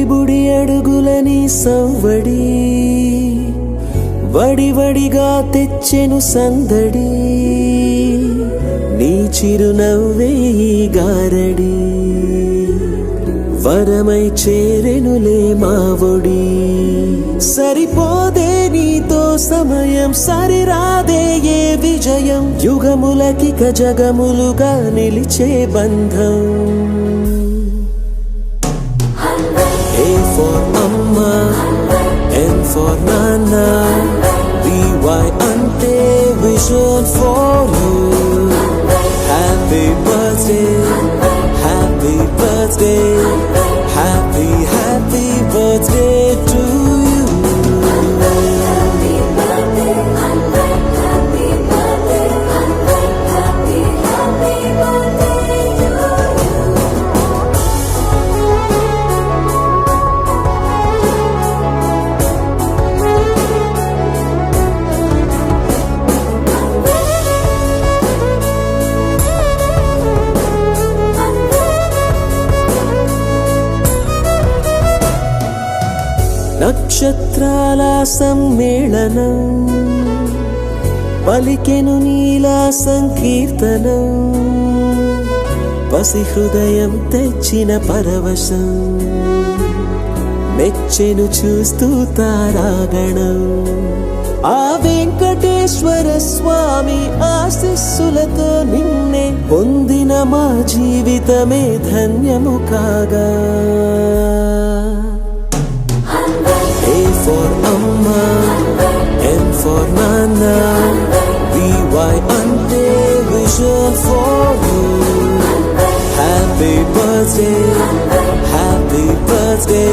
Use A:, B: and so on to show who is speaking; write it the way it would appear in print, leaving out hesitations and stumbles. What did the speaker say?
A: బుడి అడుగులని సవ్వడి వడివడిగా తెచ్చెను సందడి నీ చిరునవ్వే ఈ గారడి వరమై చేరెనులే మా ఒడి సరిపోదే నీతో సమయం సరిరాదే ఏ విజయం యుగములకిక జగములుగా నిలిచే బంధం A for Amma, N for Nana, VY ante vision for you. Happy birthday, happy birthday, happy birthday to you.
B: Happy birthday, happy birthday, happy birthday to you.
A: నక్షత్రాల సమ్మేళనం పలికెను నీలా సంకీర్తనం పసి హృదయం తెచ్చిన పరవశం మెచ్చెను చూస్తూ తారాగణం ఆ వెంకటేశ్వర స్వామి ఆశీస్సులతో నిన్నే పొందిన మా జీవితమే ధన్యము కాగా A for Amma, N for Nana, VY ante vision for you. Happy birthday, happy birthday.